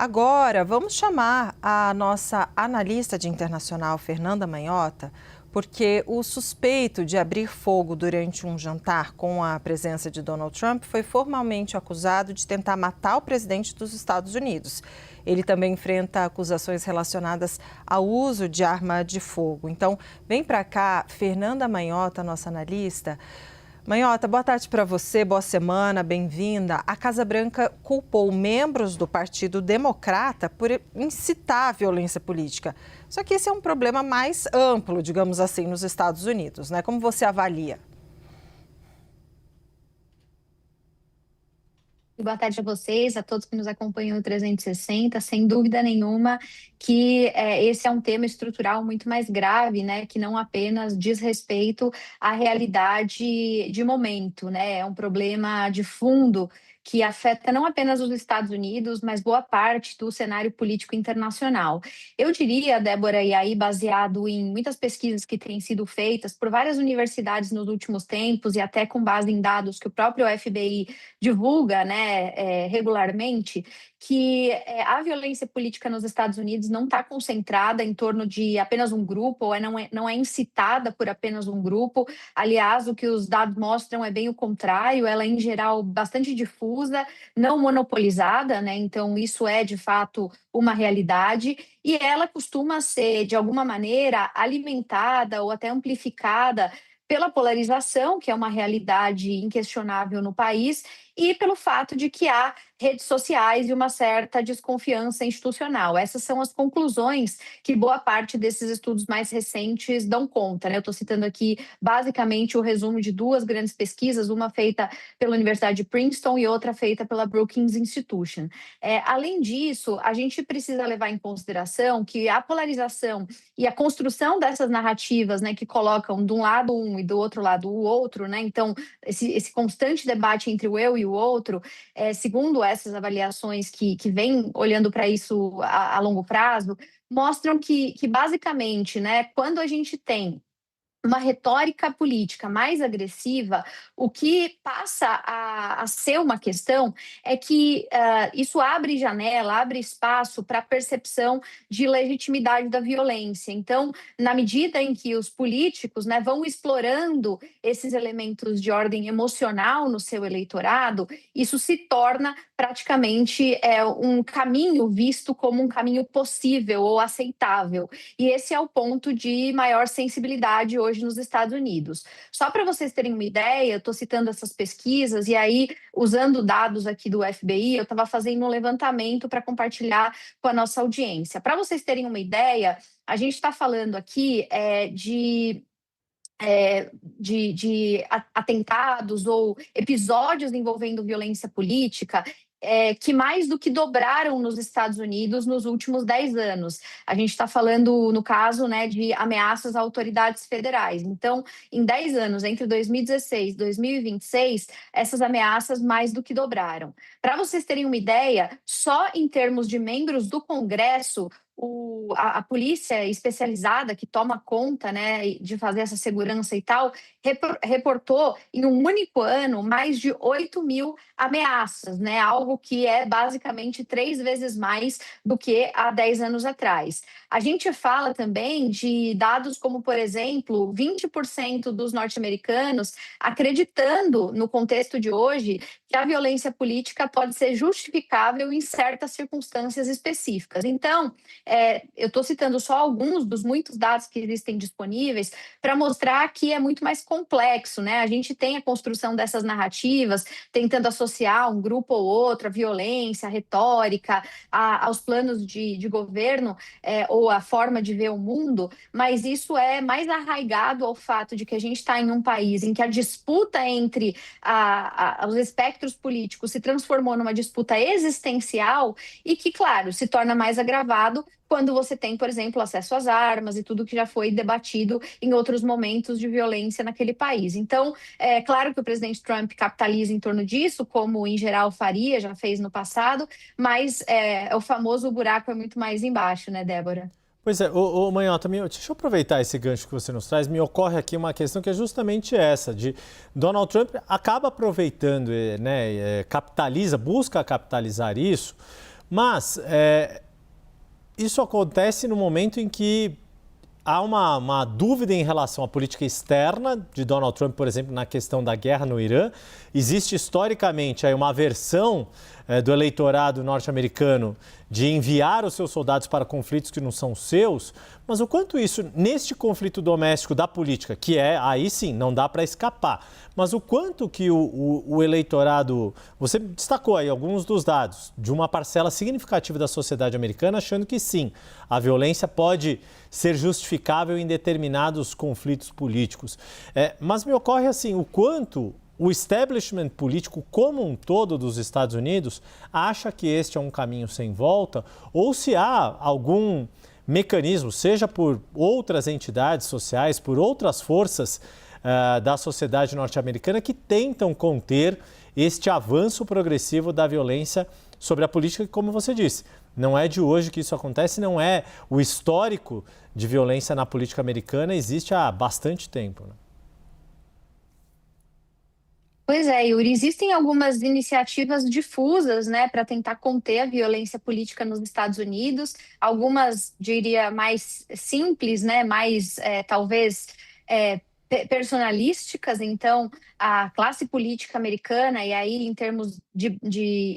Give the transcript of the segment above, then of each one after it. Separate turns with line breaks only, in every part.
Agora, vamos chamar a nossa analista de internacional, Fernanda Manhota, porque o suspeito de abrir fogo durante um jantar com a presença de Donald Trump foi formalmente acusado de tentar matar o presidente dos Estados Unidos. Ele também enfrenta acusações relacionadas ao uso de arma de fogo. Então, vem para cá, Fernanda Manhota, nossa analista. Manhota, boa tarde para você, boa semana, bem-vinda. A Casa Branca culpou membros do Partido Democrata por incitar a violência política. Só que esse é um problema mais amplo, digamos assim, nos Estados Unidos, né? Como você avalia?
Boa tarde a vocês, a todos que nos acompanham no 360. Sem dúvida nenhuma que esse é um tema estrutural muito mais grave, né? Que não apenas diz respeito à realidade de momento, né? É um problema de fundo que afeta não apenas os Estados Unidos, mas boa parte do cenário político internacional. Eu diria, Débora, e aí baseado em muitas pesquisas que têm sido feitas por várias universidades nos últimos tempos e até com base em dados que o próprio FBI divulga, né, regularmente, que a violência política nos Estados Unidos não está concentrada em torno de apenas um grupo, ou não é incitada por apenas um grupo. Aliás, o que os dados mostram é bem o contrário, ela é, em geral, bastante difusa, não monopolizada, né? Então, isso é, de fato, uma realidade, e ela costuma ser, de alguma maneira, alimentada ou até amplificada pela polarização, que é uma realidade inquestionável no país, e pelo fato de que há redes sociais e uma certa desconfiança institucional. Essas são as conclusões que boa parte desses estudos mais recentes dão conta, né? Eu estou citando aqui basicamente o resumo de duas grandes pesquisas, uma feita pela Universidade de Princeton e outra feita pela Brookings Institution. Além disso, a gente precisa levar em consideração que a polarização e a construção dessas narrativas, né, que colocam de um lado um e do outro lado o outro, né? Então, esse constante debate entre o eu e o outro, segundo essas avaliações que vêm olhando para isso a longo prazo, mostram que basicamente, né, quando a gente tem uma retórica política mais agressiva, o que passa a ser uma questão é que isso abre janela, abre espaço para a percepção de legitimidade da violência. Então, na medida em que os políticos, né, vão explorando esses elementos de ordem emocional no seu eleitorado, isso se torna praticamente um caminho visto como um caminho possível ou aceitável. E esse é o ponto de maior sensibilidade hoje nos Estados Unidos. Só para vocês terem uma ideia, eu estou citando essas pesquisas e aí, usando dados aqui do FBI, eu estava fazendo um levantamento para compartilhar com a nossa audiência. Para vocês terem uma ideia, a gente está falando aqui de atentados ou episódios envolvendo violência política que mais do que dobraram nos Estados Unidos nos últimos 10 anos. A gente está falando, no caso, né, de ameaças a autoridades federais. Então, em 10 anos, entre 2016 e 2026, essas ameaças mais do que dobraram. Para vocês terem uma ideia, só em termos de membros do Congresso, a polícia especializada que toma conta, né, de fazer essa segurança e tal, reportou em um único ano mais de 8 mil ameaças, né, algo que é basicamente 3 vezes mais do que há 10 anos atrás. A gente fala também de dados como, por exemplo, 20% dos norte-americanos acreditando, no contexto de hoje, que a violência política pode ser justificável em certas circunstâncias específicas. Então, eu estou citando só alguns dos muitos dados que existem disponíveis para mostrar que é muito mais complexo, né? A gente tem a construção dessas narrativas, tentando associar um grupo ou outro, a violência, a retórica, aos planos de governo ou a forma de ver o mundo, mas isso é mais arraigado ao fato de que a gente está em um país em que a disputa entre os espectros políticos se transformou numa disputa existencial e que, claro, se torna mais agravado quando você tem, por exemplo, acesso às armas e tudo que já foi debatido em outros momentos de violência naquele país. Então, é claro que o presidente Trump capitaliza em torno disso, como em geral faria, já fez no passado, mas o famoso buraco é muito mais embaixo, né, Débora?
Pois é, Manhota, deixa eu aproveitar esse gancho que você nos traz. Me ocorre aqui uma questão que é justamente essa, de Donald Trump acaba aproveitando, né, busca capitalizar isso, Mas isso acontece no momento em que há uma dúvida em relação à política externa de Donald Trump, por exemplo, na questão da guerra no Irã. Existe historicamente aí uma aversão do eleitorado norte-americano de enviar os seus soldados para conflitos que não são seus, mas o quanto isso, neste conflito doméstico da política, que aí sim, não dá para escapar, mas o quanto que o eleitorado, você destacou aí alguns dos dados, de uma parcela significativa da sociedade americana achando que sim, a violência pode ser justificável em determinados conflitos políticos. Mas me ocorre assim, o quanto o establishment político como um todo dos Estados Unidos acha que este é um caminho sem volta, ou se há algum mecanismo, seja por outras entidades sociais, por outras forças da sociedade norte-americana que tentam conter este avanço progressivo da violência sobre a política, que, como você disse, não é de hoje que isso acontece, não é o histórico de violência na política americana, existe há bastante tempo, né?
Pois é, Yuri, existem algumas iniciativas difusas, né, para tentar conter a violência política nos Estados Unidos, algumas, diria, mais simples, né, mais, talvez, personalísticas. Então, a classe política americana, e aí em termos de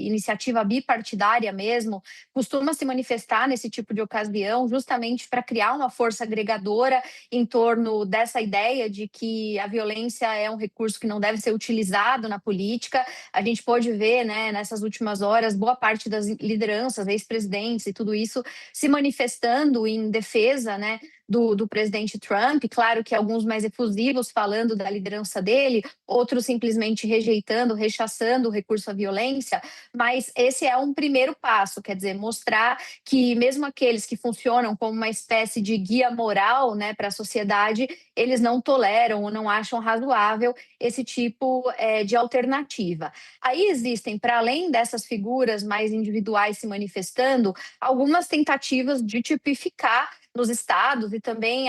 iniciativa bipartidária mesmo, costuma se manifestar nesse tipo de ocasião, justamente para criar uma força agregadora em torno dessa ideia de que a violência é um recurso que não deve ser utilizado na política. A gente pode ver, né, nessas últimas horas, boa parte das lideranças, ex-presidentes e tudo isso se manifestando em defesa, né, do presidente Trump. Claro que alguns mais efusivos falando da liderança dele, outros simplesmente rejeitando, rechaçando o recurso à violência, mas esse é um primeiro passo, quer dizer, mostrar que mesmo aqueles que funcionam como uma espécie de guia moral, né, para a sociedade, eles não toleram ou não acham razoável esse tipo de alternativa. Aí existem, para além dessas figuras mais individuais se manifestando, algumas tentativas de tipificar nos estados e também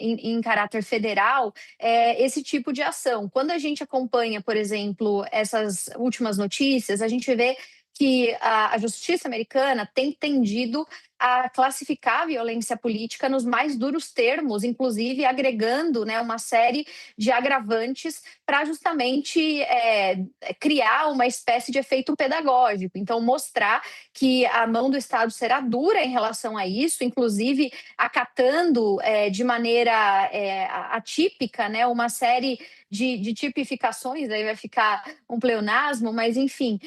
em caráter federal esse tipo de ação. Quando a gente acompanha, por exemplo, essas últimas notícias, a gente vê que a justiça americana tem tendido a classificar a violência política nos mais duros termos, inclusive agregando, né, uma série de agravantes para justamente criar uma espécie de efeito pedagógico. Então, mostrar que a mão do Estado será dura em relação a isso, inclusive acatando de maneira atípica, né, uma série de tipificações, aí vai ficar um pleonasmo, mas enfim,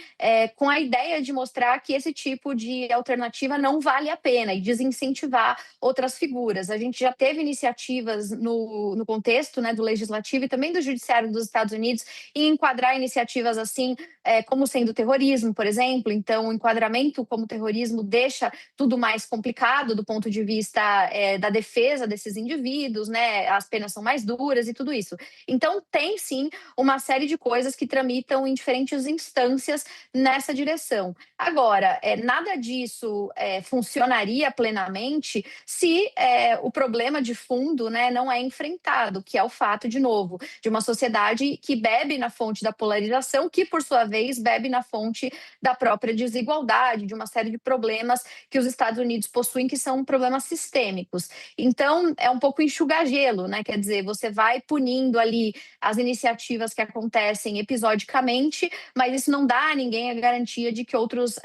com a ideia de mostrar que esse tipo de alternativa não vale a pena e desincentivar outras figuras. A gente já teve iniciativas no contexto, né, do legislativo e também do judiciário dos Estados Unidos em enquadrar iniciativas assim como sendo terrorismo, por exemplo. Então, o enquadramento como terrorismo deixa tudo mais complicado do ponto de vista da defesa desses indivíduos, né? As penas são mais duras e tudo isso. Então, tem sim uma série de coisas que tramitam em diferentes instâncias nessa direção. Agora, nada disso funcionaria plenamente se o problema de fundo, né, não é enfrentado, que é o fato, de novo, de uma sociedade que bebe na fonte da polarização, que, por sua vez, bebe na fonte da própria desigualdade, de uma série de problemas que os Estados Unidos possuem, que são problemas sistêmicos. Então, é um pouco enxugar gelo, né? Quer dizer, você vai punindo ali as iniciativas que acontecem episodicamente, mas isso não dá a ninguém a garantia de que outros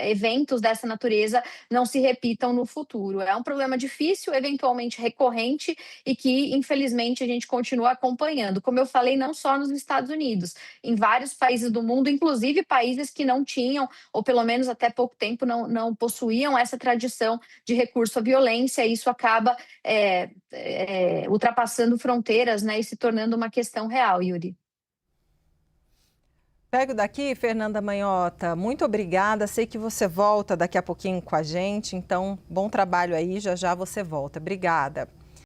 eventos dessa natureza não se repitam no futuro. É um problema difícil, eventualmente recorrente, e que, infelizmente, a gente continua acompanhando. Como eu falei, não só nos Estados Unidos, em vários países do mundo, inclusive países que não tinham, ou pelo menos até pouco tempo, não possuíam essa tradição de recurso à violência, e isso acaba ultrapassando fronteiras, né, e se tornando uma questão real, Yuri.
Pego daqui, Fernanda Manhota, muito obrigada. Sei que você volta daqui a pouquinho com a gente, então bom trabalho aí, já já você volta. Obrigada.